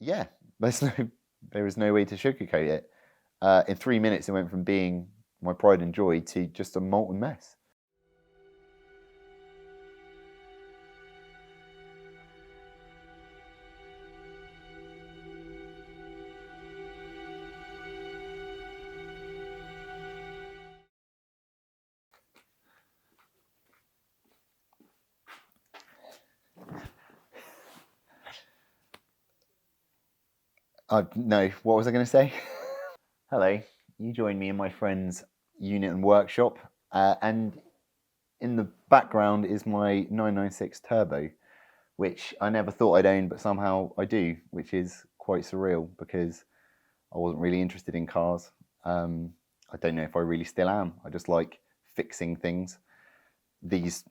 Yeah, there is no way to sugarcoat it. In 3 minutes, it went from being my pride and joy to just a molten mess. No, what was I going to say? Hello, you joined me in my friend's unit and workshop, and in the background is my 996 Turbo, which I never thought I'd own, but somehow I do, which is quite surreal because I wasn't really interested in cars. I don't know if I really still am. I just like fixing things. These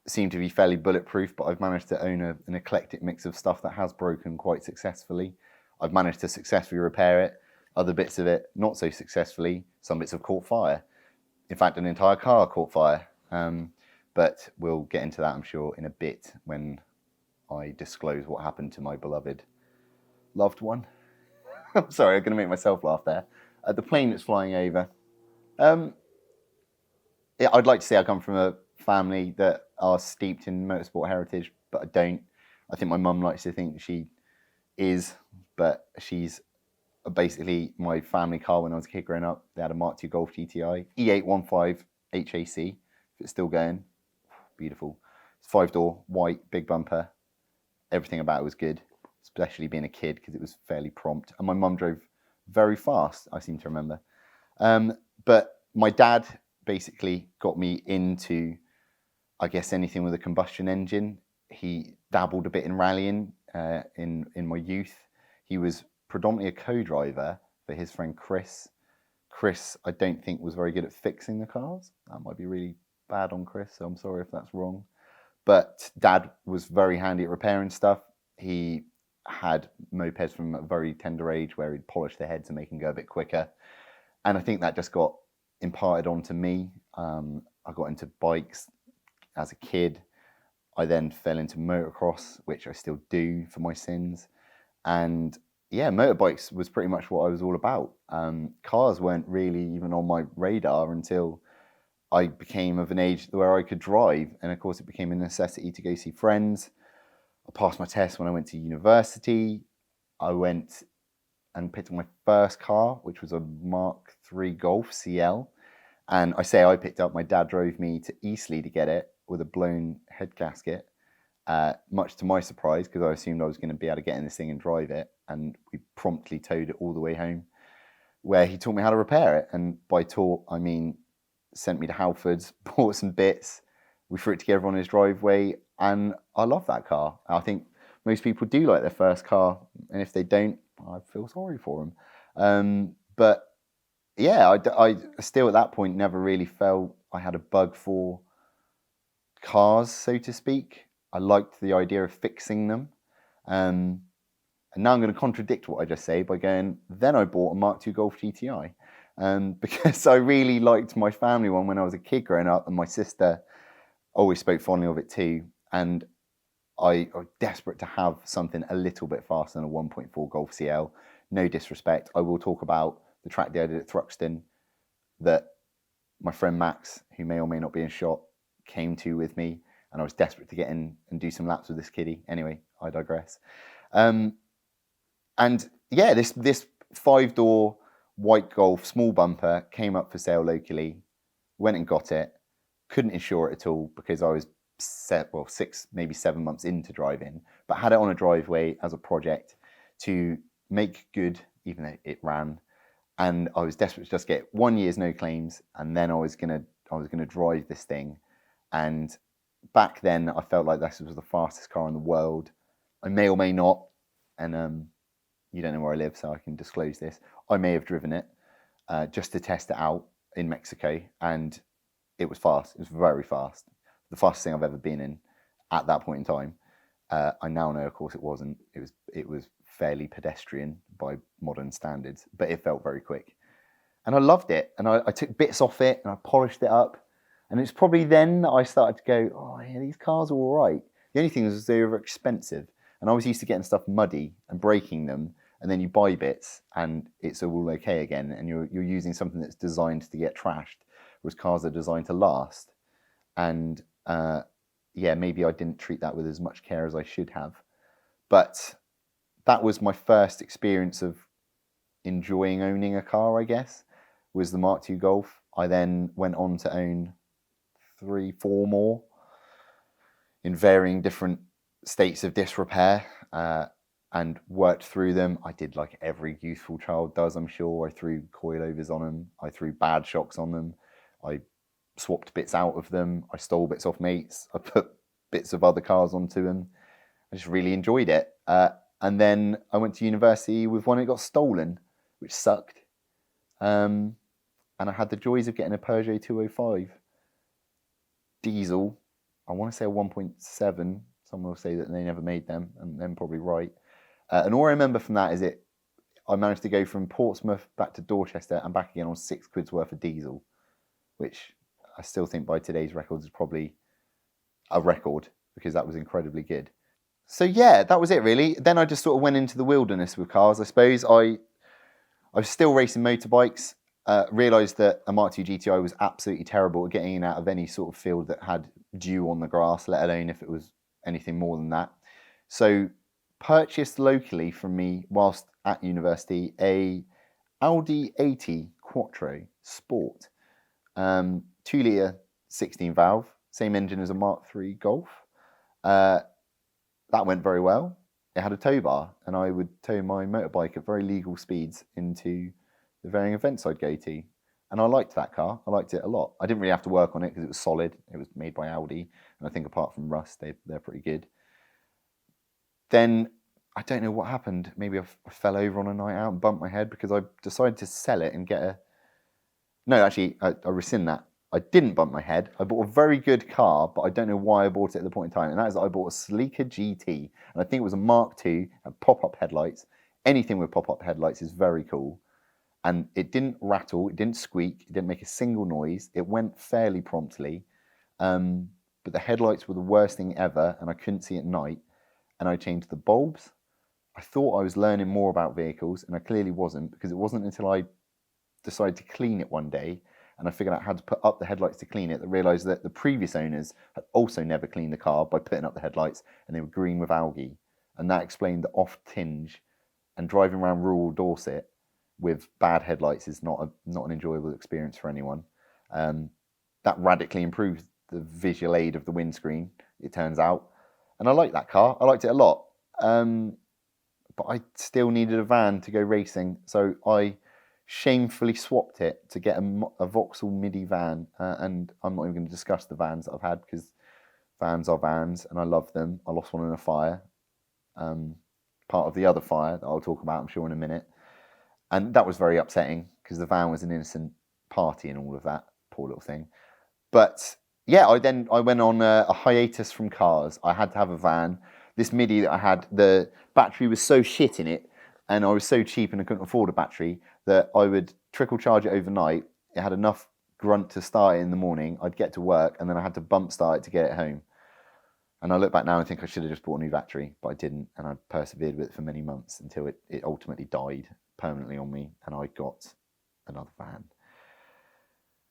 seem to be fairly bulletproof, but I've managed to own an eclectic mix of stuff that has broken quite successfully. I've managed to successfully repair it. Other bits of it, not so successfully. Some bits have caught fire. In fact, an entire car caught fire. But we'll get into that, I'm sure, in a bit when I disclose what happened to my beloved loved one. I'm sorry, I'm going to make myself laugh there. The plane that's flying over. Yeah, I'd like to say I come from a family that are steeped in motorsport heritage, but I don't. I think my mum likes to think she is, but she's basically my family car when I was a kid growing up. They had a Mk2 Golf GTI, E815 HAC, if it's still going. Beautiful. It's 5-door, white, big bumper. Everything about it was good, especially being a kid because it was fairly prompt. And my mum drove very fast, I seem to remember. But my dad basically got me into, I guess, anything with a combustion engine. He dabbled a bit in rallying in my youth. He was predominantly a co-driver for his friend Chris. Chris, I don't think, was very good at fixing the cars. That might be really bad on Chris, so I'm sorry if that's wrong. But Dad was very handy at repairing stuff. He had mopeds from a very tender age where he'd polish the heads and make them go a bit quicker. And I think that just got imparted onto me. I got into bikes as a kid. I then fell into motocross, which I still do for my sins. And yeah, motorbikes was pretty much what I was all about. Cars weren't really even on my radar until I became of an age where I could drive. And of course, it became a necessity to go see friends. I passed my test when I went to university. I went and picked up my first car, which was a Mk3 Golf CL. And I say I picked up, my dad drove me to Eastleigh to get it with a blown head gasket, much to my surprise, because I assumed I was going to be able to get in this thing and drive it. And we promptly towed it all the way home, where he taught me how to repair it. And by taught, I mean sent me to Halfords, bought some bits, we threw it together on his driveway, and I love that car. I think most people do like their first car, and if they don't, I feel sorry for them. But yeah, I still at that point never really felt I had a bug for cars, so to speak. I liked the idea of fixing them. And now I'm going to contradict what I just say by going, then I bought a Mk2 Golf GTI. Because I really liked my family one when I was a kid growing up, and my sister always spoke fondly of it too. And I was desperate to have something a little bit faster than a 1.4 Golf CL. No disrespect. I will talk about the track day I did at Thruxton that my friend Max, who may or may not be in shot, came to with me, and I was desperate to get in and do some laps with this kiddie. Anyway, I digress. And yeah, this 5-door white Golf small bumper came up for sale locally. Went and got it. Couldn't insure it at all because I was 6, maybe 7 months into driving, but had it on a driveway as a project to make good, even though it ran. And I was desperate to just get 1 year's no claims, and then I was gonna drive this thing. And back then, I felt like this was the fastest car in the world. I may or may not, and you don't know where I live, so I can disclose this. I may have driven it just to test it out in Mexico, and it was fast. It was very fast. The fastest thing I've ever been in at that point in time. I now know, of course, it wasn't. It was fairly pedestrian by modern standards, but it felt very quick. And I loved it. And I took bits off it and I polished it up. And it's probably then that I started to go, oh, yeah, these cars are all right. The only thing was they were expensive. And I was used to getting stuff muddy and breaking them and then you buy bits and it's all okay again, and you're using something that's designed to get trashed, whereas cars are designed to last. And yeah, maybe I didn't treat that with as much care as I should have. But that was my first experience of enjoying owning a car, I guess, was the Mk2 Golf. I then went on to own 3, 4 more in varying different states of disrepair, and worked through them. I did like every youthful child does, I'm sure. I threw coilovers on them. I threw bad shocks on them. I swapped bits out of them. I stole bits off mates. I put bits of other cars onto them. I just really enjoyed it. And then I went to university with one that got stolen, which sucked. And I had the joys of getting a Peugeot 205 diesel. I want to say a 1.7. Someone will say that they never made them, and they're probably right. And all I remember from that is I managed to go from Portsmouth back to Dorchester and back again on £6 worth of diesel, which I still think by today's records is probably a record, because that was incredibly good. So yeah, that was it really. Then I just sort of went into the wilderness with cars, I suppose. I was still racing motorbikes, realised that a Mk2 GTI was absolutely terrible at getting in out of any sort of field that had dew on the grass, let alone if it was anything more than that. So purchased locally from me whilst at university a Audi 80 Quattro Sport, 2-litre 16 valve, same engine as a Mk3 Golf. That went very well. It had a tow bar, and I would tow my motorbike at very legal speeds into the varying events I'd go to. And I liked that car. I liked it a lot. I didn't really have to work on it because it was solid. It was made by Audi, and I think apart from rust, they're pretty good. Then I don't know what happened. Maybe I fell over on a night out and bumped my head, because I decided to sell it and get a... No, actually, I rescind that. I didn't bump my head. I bought a very good car, but I don't know why I bought it at the point in time. And that is that I bought a Celica GT. And I think it was a Mark II, and pop-up headlights. Anything with pop-up headlights is very cool. And it didn't rattle, it didn't squeak, it didn't make a single noise. It went fairly promptly. But the headlights were the worst thing ever, and I couldn't see at night. And I changed the bulbs. I thought I was learning more about vehicles, and I clearly wasn't, because it wasn't until I decided to clean it one day and I figured out how to put up the headlights to clean it that I realised that the previous owners had also never cleaned the car by putting up the headlights, and they were green with algae. And that explained the off tinge, and driving around rural Dorset with bad headlights is not an enjoyable experience for anyone. That radically improved the visual aid of the windscreen, it turns out. And I liked that car. I liked it a lot. But I still needed a van to go racing, so I shamefully swapped it to get a Vauxhall Midi van. And I'm not even going to discuss the vans that I've had, because vans are vans and I love them. I lost one in a fire. Part of the other fire that I'll talk about, I'm sure, in a minute. And that was very upsetting, because the van was an innocent party and all of that. Poor little thing. But yeah, I went on a hiatus from cars. I had to have a van. This Midi that I had, the battery was so shit in it, and I was so cheap and I couldn't afford a battery, that I would trickle charge it overnight. It had enough grunt to start it in the morning. I'd get to work, and then I had to bump start it to get it home. And I look back now and think I should have just bought a new battery, but I didn't, and I persevered with it for many months until it ultimately died permanently on me, and I got another van.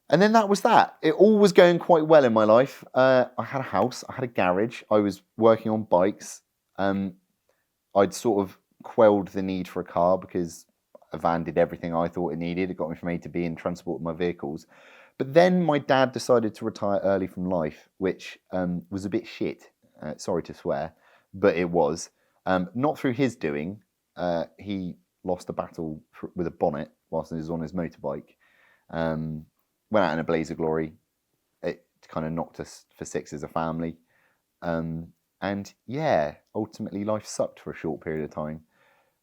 And then that was that. It all was going quite well in my life. I had a house, I had a garage, I was working on bikes. I'd sort of quelled the need for a car, because a van did everything I thought it needed. It got me from A to B and transported my vehicles. But then my dad decided to retire early from life, which was a bit shit. Sorry to swear, but it was. Not through his doing. He lost a battle with a bonnet whilst he was on his motorbike. Went out in a blaze of glory. It kind of knocked us for six as a family. And yeah, ultimately life sucked for a short period of time.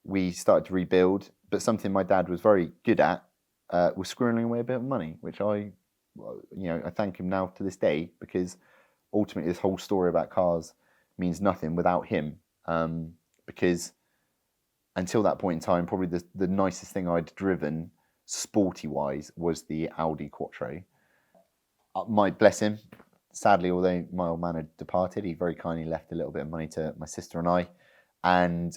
We started to rebuild, but something my dad was very good at was squirreling away a bit of money, which I thank him now to this day, because ultimately this whole story about cars means nothing without him. Because until that point in time, probably the nicest thing I'd driven, sporty-wise, was the Audi Quattro. Bless him, sadly, although my old man had departed, he very kindly left a little bit of money to my sister and I. And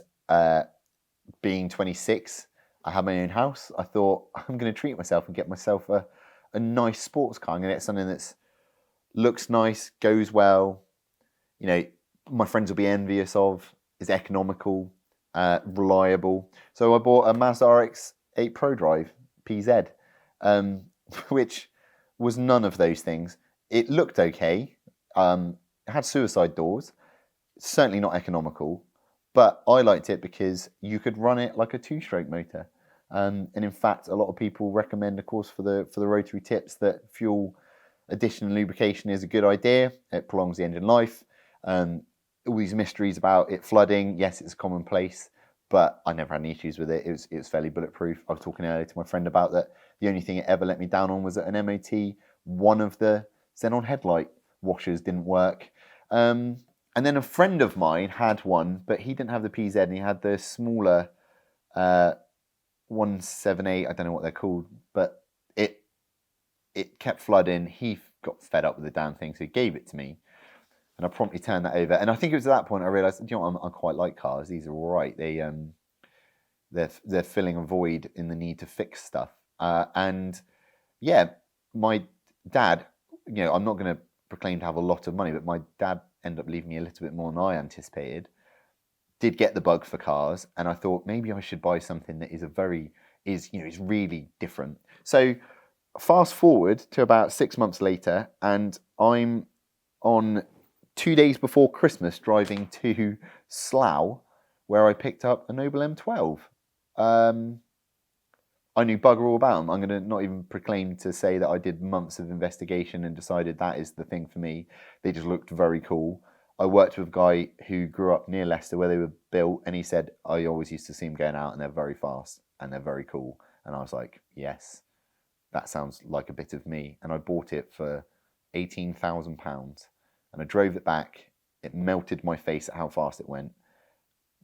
being 26, I had my own house. I thought, I'm going to treat myself and get myself a nice sports car. I'm going to get something that's looks nice, goes well, you know, my friends will be envious of, is economical, reliable. So I bought a Mazda RX-8 Pro Drive PZ, which was none of those things. It looked okay. It had suicide doors. Certainly not economical, but I liked it because you could run it like a two-stroke motor. And in fact, a lot of people recommend, of course, for the rotary tips that fuel addition and lubrication is a good idea. It prolongs the engine life. All these mysteries about it flooding. Yes, it's commonplace, but I never had any issues with it. It was fairly bulletproof. I was talking earlier to my friend about that. The only thing it ever let me down on was at an MOT, one of the xenon headlight washers didn't work. And then a friend of mine had one, but he didn't have the PZ, and he had the smaller 178. I don't know what they're called, but it kept flooding. He got fed up with the damn thing, so he gave it to me. And I promptly turned that over. And I think it was at that point I realised, you know what, I quite like cars. These are all right. They're filling a void in the need to fix stuff. And yeah, my dad, you know, I'm not going to proclaim to have a lot of money, but my dad ended up leaving me a little bit more than I anticipated. Did get the bug for cars, and I thought maybe I should buy something that is is really different. So fast forward to about 6 months later, and I'm on 2 days before Christmas driving to Slough, where I picked up a Noble M12. I knew bugger all about them. I'm going to not even proclaim to say that I did months of investigation and decided that is the thing for me. They just looked very cool. I worked with a guy who grew up near Leicester where they were built, and he said, I always used to see them going out and they're very fast and they're very cool. And I was like, yes, that sounds like a bit of me. And I bought it for £18,000 and I drove it back. It melted my face at how fast it went.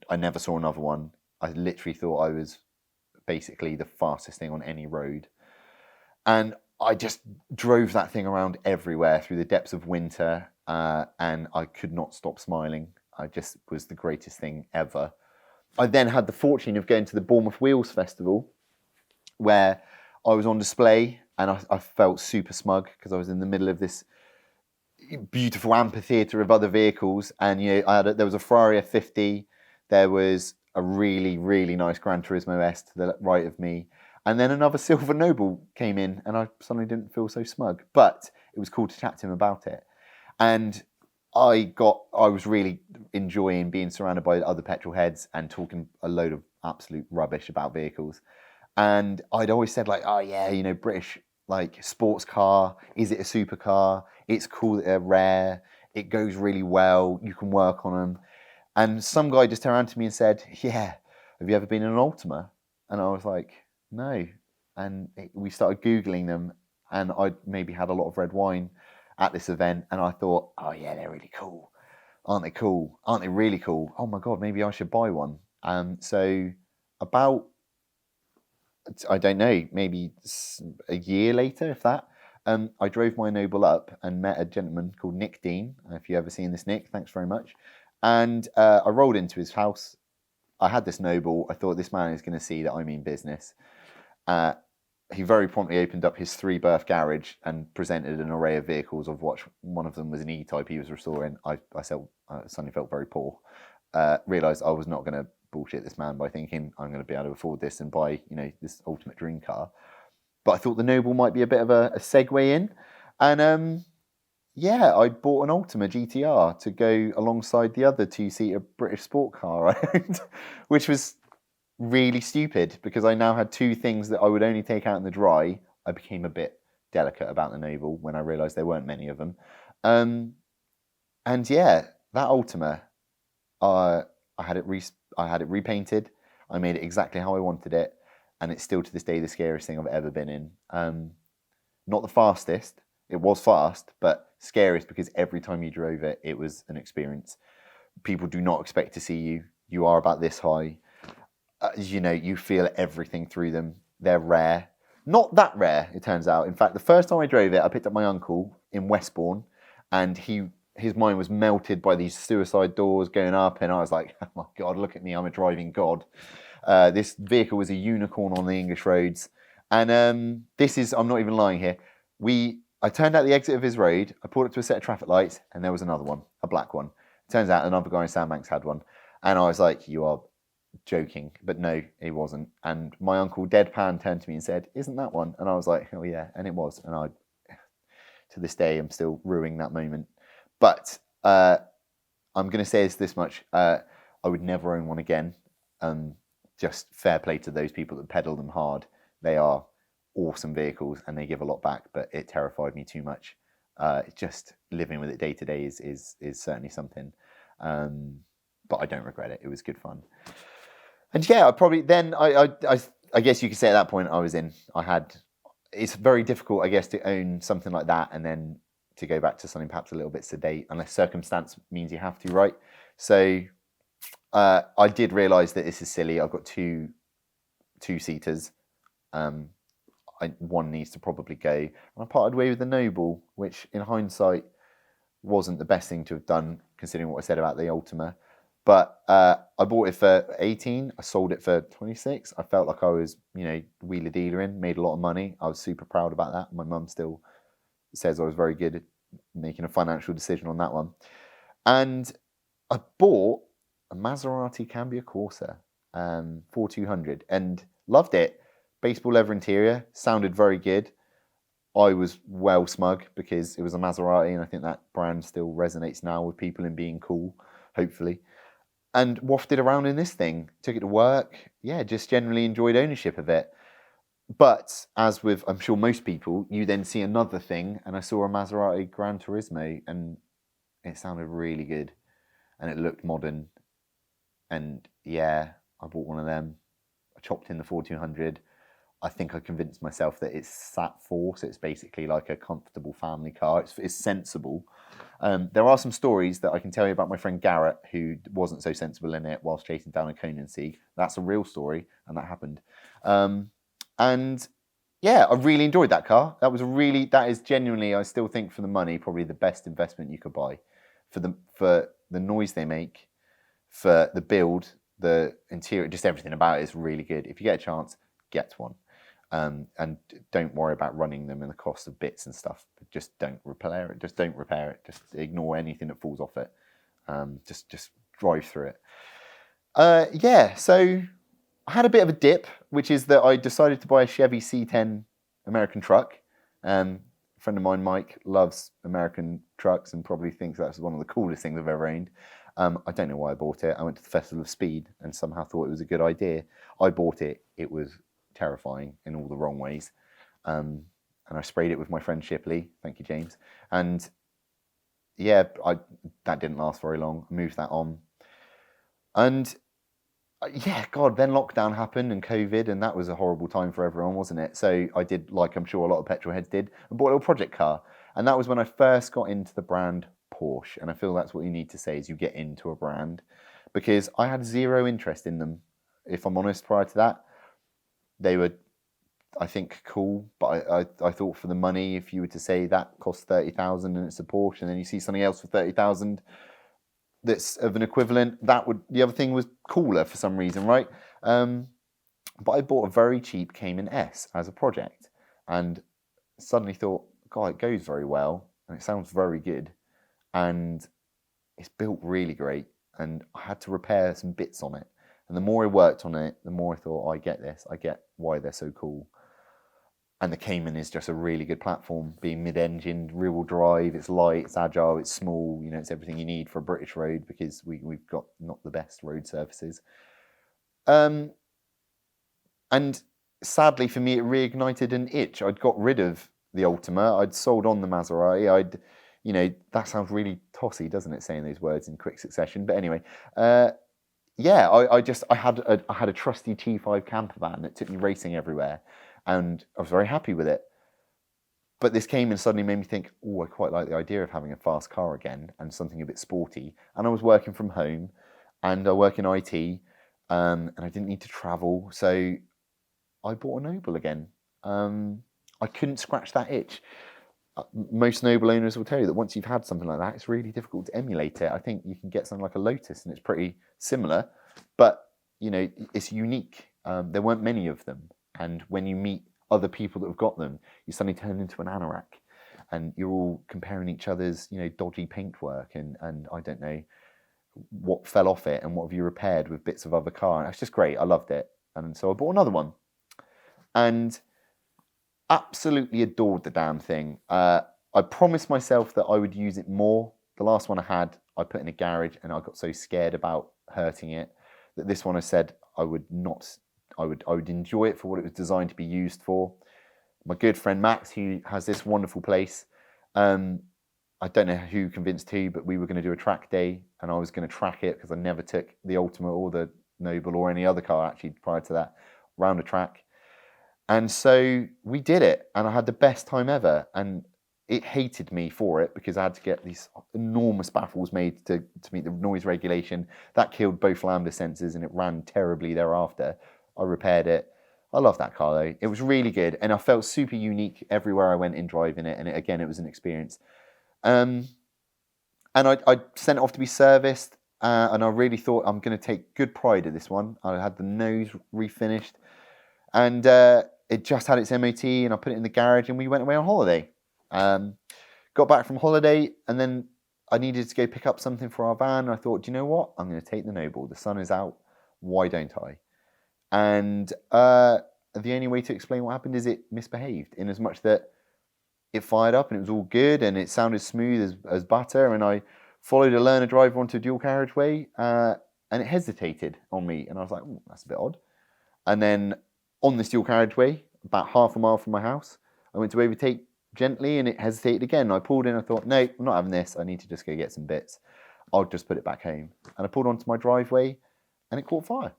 I never saw another one. I literally thought I was basically the fastest thing on any road. And I just drove that thing around everywhere through the depths of winter, and I could not stop smiling. I just was the greatest thing ever. I then had the fortune of going to the Bournemouth Wheels Festival, where I was on display, and I felt super smug because I was in the middle of this beautiful amphitheatre of other vehicles, and you know, there was a Ferrari F50, there was a really, really nice Gran Turismo S to the right of me, and then another Silver Noble came in, and I suddenly didn't feel so smug. But it was cool to chat to him about it. And I was really enjoying being surrounded by other petrol heads and talking a load of absolute rubbish about vehicles. And I'd always said, like, oh yeah, you know, British, like, sports car, is it a supercar? It's cool that they're rare, it goes really well, you can work on them. And some guy just turned around to me and said, yeah, have you ever been in an Ultima? And I was like, no. And we started Googling them, and I'd maybe had a lot of red wine at this event, and I thought, oh yeah, they're really cool. Aren't they cool? Aren't they really cool? Oh my God, maybe I should buy one. So about, I don't know, maybe a year later, if that, I drove my Noble up and met a gentleman called Nick Dean. If you've ever seen this, Nick, thanks very much. And I rolled into his house. I had this Noble. I thought, this man is going to see that I mean business. He very promptly opened up his 3-berth garage and presented an array of vehicles, of which one of them was an E-Type he was restoring. I suddenly felt very poor. Realised I was not going to bullshit this man by thinking I'm going to be able to afford this and buy, you know, this ultimate dream car. But I thought the Noble might be a bit of a segue in. And yeah, I bought an Ultima GTR to go alongside the other 2-seater British sport car I owned, which was really stupid because I now had 2 things that I would only take out in the dry. I became a bit delicate about the Noble when I realised there weren't many of them. And yeah, that Ultima, I had it repainted. I made it exactly how I wanted it, and it's still to this day the scariest thing I've ever been in. Not the fastest. It was fast, but scariest because every time you drove it, it was an experience. People do not expect to see you. You are about this high. You know, you feel everything through them. They're rare. Not that rare, it turns out. In fact, the first time I drove it, I picked up my uncle in Westbourne, and his mind was melted by these suicide doors going up, and I was like, oh my God, look at me, I'm a driving god. This vehicle was a unicorn on the English roads. And this is, I'm not even lying here. I turned out the exit of his road, I pulled up to a set of traffic lights, and there was another one, a black one. Turns out another guy in Sandbanks had one. And I was like, you are joking. But no, he wasn't. And my uncle deadpan turned to me and said, isn't that one? And I was like, oh yeah, and it was. And to this day, I'm still ruining that moment. But I'm going to say this much. I would never own one again. Just fair play to those people that pedal them hard. They are awesome vehicles and they give a lot back, but it terrified me too much. Just living with it day to day is certainly something. But I don't regret it. It was good fun. And yeah, I guess you could say at that point it's very difficult, I guess, to own something like that and then to go back to something perhaps a little bit sedate, unless circumstance means you have to, right? So I did realise that this is silly. I've got two-seaters. One needs to probably go. And I parted way with the Noble, which in hindsight wasn't the best thing to have done, considering what I said about the Ultima. But I bought it for 18. I sold it for 26. I felt like I was, wheeler dealer made a lot of money. I was super proud about that. My mum still says I was very good at making a financial decision on that one. And I bought a Maserati Cambio Corsa 4200 and loved it. Baseball leather interior, sounded very good. I was well smug because it was a Maserati, and I think that brand still resonates now with people in being cool, hopefully. And wafted around in this thing, took it to work. Yeah, just generally enjoyed ownership of it. But as with, I'm sure most people, you then see another thing, and I saw a Maserati Gran Turismo, and it sounded really good, and it looked modern. And yeah, I bought one of them. I chopped in the 4200. I think I convinced myself that it's SAT4, so it's basically like a comfortable family car. It's sensible. There are some stories that I can tell you about my friend Garrett, who wasn't so sensible in it whilst chasing down a Conan C. That's a real story, and that happened. And yeah, I really enjoyed that car. That is genuinely, I still think for the money, probably the best investment you could buy. For the noise they make, for the build, the interior, just everything about it is really good. If you get a chance, get one. And don't worry about running them and the cost of bits and stuff. Just don't repair it. Just don't repair it. Just ignore anything that falls off it. Just drive through it. Yeah, so I had a bit of a dip, which is that I decided to buy a Chevy C10 American truck. A friend of mine, Mike, loves American trucks and probably thinks that's one of the coolest things I've ever owned. I don't know why I bought it. I went to the Festival of Speed and somehow thought it was a good idea. I bought it. It was terrifying in all the wrong ways. And I sprayed it with my friend Shipley. Thank you, James. And yeah, that didn't last very long. I moved that on. And yeah, God, then lockdown happened and COVID, and that was a horrible time for everyone, wasn't it? So I did, like I'm sure a lot of petrol heads did, and bought a little project car. And that was when I first got into the brand Porsche. And I feel that's what you need to say is you get into a brand. Because I had zero interest in them, if I'm honest, prior to that. They were, I think, cool, but I thought for the money, if you were to say that costs 30,000 and it's a Porsche, and then you see something else for 30,000 that's of an equivalent, the other thing was cooler for some reason, right? But I bought a very cheap Cayman S as a project, and suddenly thought, God, it goes very well, and it sounds very good, and it's built really great, and I had to repair some bits on it. And the more I worked on it, the more I thought, I get this. I get why they're so cool. And the Cayman is just a really good platform, being mid-engine, rear-wheel drive. It's light, it's agile, it's small. It's everything you need for a British road because we've got not the best road surfaces. And sadly for me, it reignited an itch. I'd got rid of the Ultima. I'd sold on the Maserati. That sounds really tossy, doesn't it, saying those words in quick succession? But anyway. Yeah, I had a trusty T5 camper van that took me racing everywhere, and I was very happy with it. But this came and suddenly made me think, I quite like the idea of having a fast car again and something a bit sporty. And I was working from home, and I work in IT, and I didn't need to travel, so I bought a Noble again. I couldn't scratch that itch. Most Noble owners will tell you that once you've had something like that, it's really difficult to emulate it. I think you can get something like a Lotus and it's pretty similar, but you know, it's unique. There weren't many of them. And when you meet other people that have got them, you suddenly turn into an anorak. And you're all comparing each other's, you know, dodgy paintwork and I don't know what fell off it and what have you repaired with bits of other car. And it's just great. I loved it. And so I bought another one. And absolutely adored the damn thing. I promised myself that I would use it more. The last one I had, I put in a garage and I got so scared about hurting it that this one I said I would not. I would enjoy it for what it was designed to be used for. My good friend Max, who has this wonderful place, I don't know who convinced who, but we were going to do a track day and I was going to track it because I never took the Ultima or the Noble or any other car actually prior to that round a track. And so we did it and I had the best time ever. And it hated me for it because I had to get these enormous baffles made to meet the noise regulation. That killed both lambda sensors and it ran terribly thereafter. I repaired it. I love that car though. It was really good and I felt super unique everywhere I went in driving it. And again, it was an experience. And I sent it off to be serviced and I really thought I'm going to take good pride in this one. I had the nose refinished and it just had its MOT and I put it in the garage and we went away on holiday. Got back from holiday and then I needed to go pick up something for our van. And I thought, do you know what? I'm going to take the Noble. The sun is out. Why don't I? And the only way to explain what happened is it misbehaved in as much that it fired up and it was all good and it sounded smooth as butter. And I followed a learner driver onto a dual carriageway and it hesitated on me. And I was like, that's a bit odd. And then on this dual carriageway, about half a mile from my house, I went to overtake gently and it hesitated again. I pulled in, I thought, no, I'm not having this. I need to just go get some bits. I'll just put it back home. And I pulled onto my driveway and it caught fire.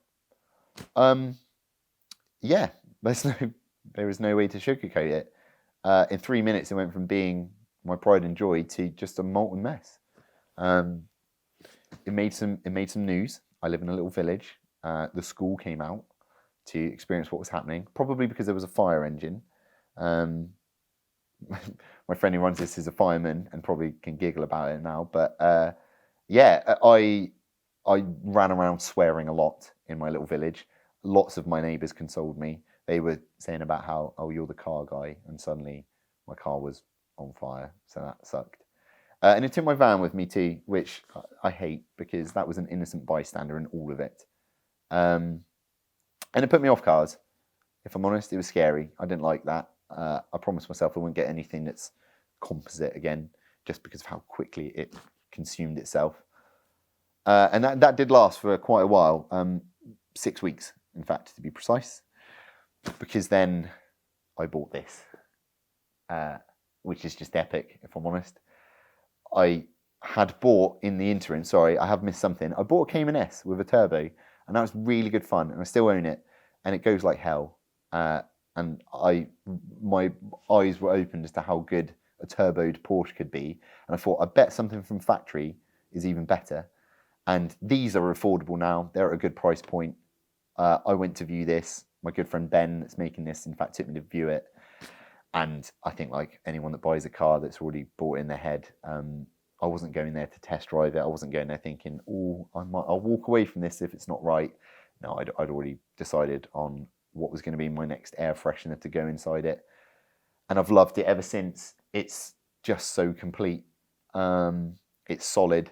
Yeah, there was no way to sugarcoat it. In 3 minutes, it went from being my pride and joy to just a molten mess. It made some news. I live in a little village. The school came out to experience what was happening, probably because there was a fire engine. My friend who runs this is a fireman and probably can giggle about it now. But yeah, I ran around swearing a lot in my little village. Lots of my neighbours consoled me. They were saying about how, oh, you're the car guy. And suddenly my car was on fire. So that sucked. And it took my van with me too, which I hate because that was an innocent bystander in all of it. And it put me off cars. If I'm honest, it was scary. I didn't like that. I promised myself I wouldn't get anything that's composite again, just because of how quickly it consumed itself. And that did last for quite a while, 6 weeks, in fact, to be precise, because then I bought this, which is just epic, if I'm honest. I had bought in the interim, sorry, I have missed something. I bought a Cayman S with a turbo, and that was really good fun, and I still own it, and it goes like hell. And my eyes were opened as to how good a turboed Porsche could be. And I thought, I bet something from factory is even better. And these are affordable now. They're at a good price point. I went to view this. My good friend Ben that's making this, in fact, took me to view it. And I think like anyone that buys a car that's already bought in their head, I wasn't going there to test drive it. I wasn't going there thinking, oh, I'll walk away from this if it's not right. No, I'd already decided on what was going to be my next air freshener to go inside it. And I've loved it ever since. It's just so complete. It's solid.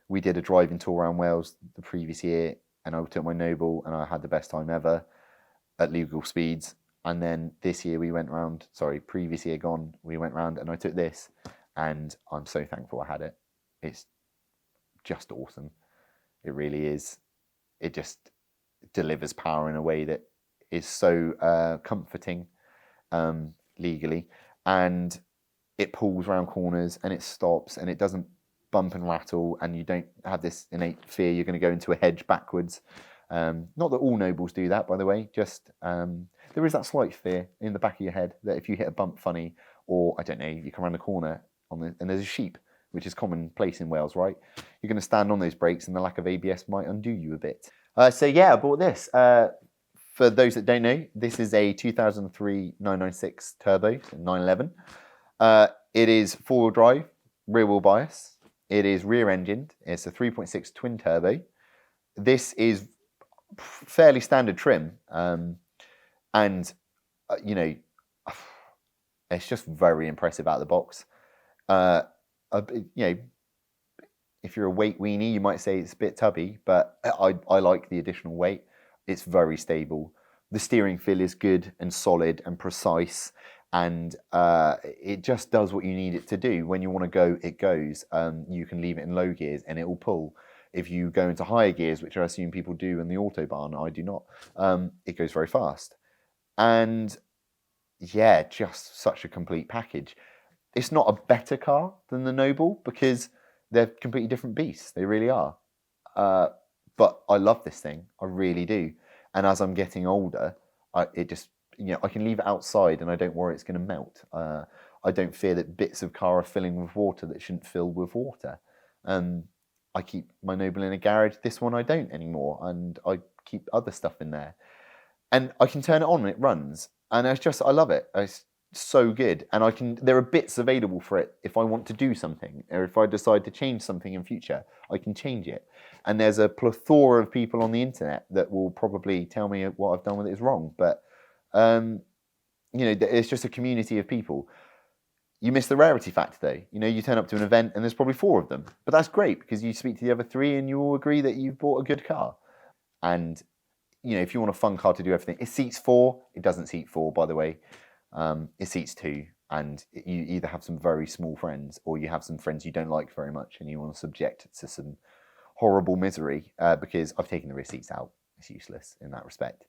We did a driving tour around Wales the previous year and I took my Noble and I had the best time ever at legal speeds. And then this year previous year gone, we went round and I took this and I'm so thankful I had it. It's just awesome. It really is. It just delivers power in a way that is so comforting legally, and it pulls around corners and it stops and it doesn't bump and rattle and you don't have this innate fear you're going to go into a hedge backwards. Not that all Nobles do that, by the way, just there is that slight fear in the back of your head that if you hit a bump funny or, I don't know, you come around the corner and there's a sheep, which is commonplace in Wales, right? You're going to stand on those brakes and the lack of ABS might undo you a bit. So yeah, I bought this. For those that don't know, this is a 2003 996 turbo, 911. It is four-wheel drive, rear-wheel bias. It is rear-engined. It's a 3.6 twin turbo. This is fairly standard trim, and you know, it's just very impressive out of the box. You know, if you're a weight weenie, you might say it's a bit tubby, but I like the additional weight. It's very stable. The steering feel is good and solid and precise, and it just does what you need it to do. When you want to go, it goes. You can leave it in low gears and it will pull. If you go into higher gears, which I assume people do in the Autobahn, I do not, it goes very fast. And yeah, just such a complete package. It's not a better car than the Noble because they're completely different beasts. They really are. But I love this thing. I really do. And as I'm getting older, it just, I can leave it outside and I don't worry it's going to melt. I don't fear that bits of car are filling with water that shouldn't fill with water. I keep my Noble in a garage. This one I don't anymore, and I keep other stuff in there. And I can turn it on and it runs, and I love it. It's so good, and there are bits available for it if I want to do something, or if I decide to change something in future, I can change it. And there's a plethora of people on the internet that will probably tell me what I've done with it is wrong, but it's just a community of people. You miss the rarity factor though. You turn up to an event and there's probably 4 of them, but that's great because you speak to the other 3 and you all agree that you've bought a good car. And if you want a fun car to do everything, it seats 4. It doesn't seat 4, by the way. It seats 2, and you either have some very small friends or you have some friends you don't like very much and you want to subject it to some horrible misery because I've taken the rear seats out. It's useless in that respect.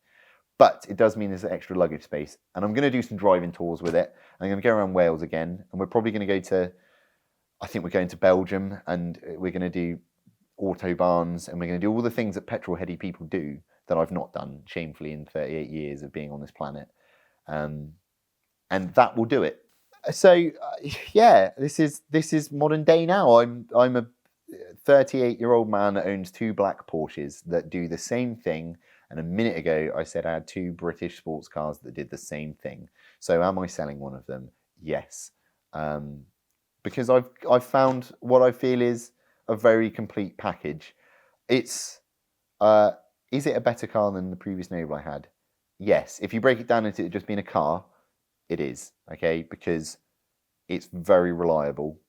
But it does mean there's extra luggage space, and I'm going to do some driving tours with it. I'm going to go around Wales again, and we're probably going to I think we're going to Belgium, and we're going to do autobahns, and we're going to do all the things that petrol-heady people do that I've not done, shamefully, in 38 years of being on this planet. And that will do it. So, yeah, this is modern day now. I'm a 38-year-old man that owns 2 black Porsches that do the same thing. And a minute ago, I said I had 2 British sports cars that did the same thing. So am I selling one of them? Yes. Because I've found what I feel is a very complete package. Is it a better car than the previous Noble I had? Yes. If you break it down into it just being a car, it is. Okay? Because it's very reliable.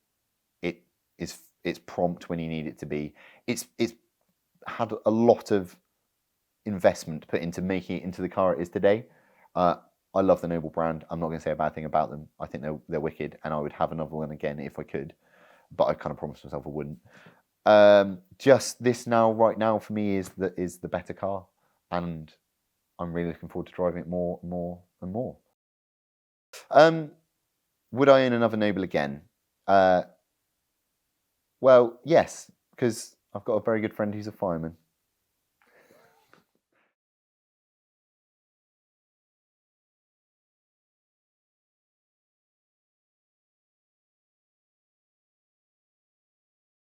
It's prompt when you need it to be. It's had a lot of investment put into making it into the car it is today. I love the Noble brand. I'm not going to say a bad thing about them. I think they're wicked, and I would have another one again if I could, but I kind of promised myself I wouldn't. Just this right now for me is the better car, and I'm really looking forward to driving it more and more. Would I own another Noble again? Well, yes, because I've got a very good friend who's a fireman,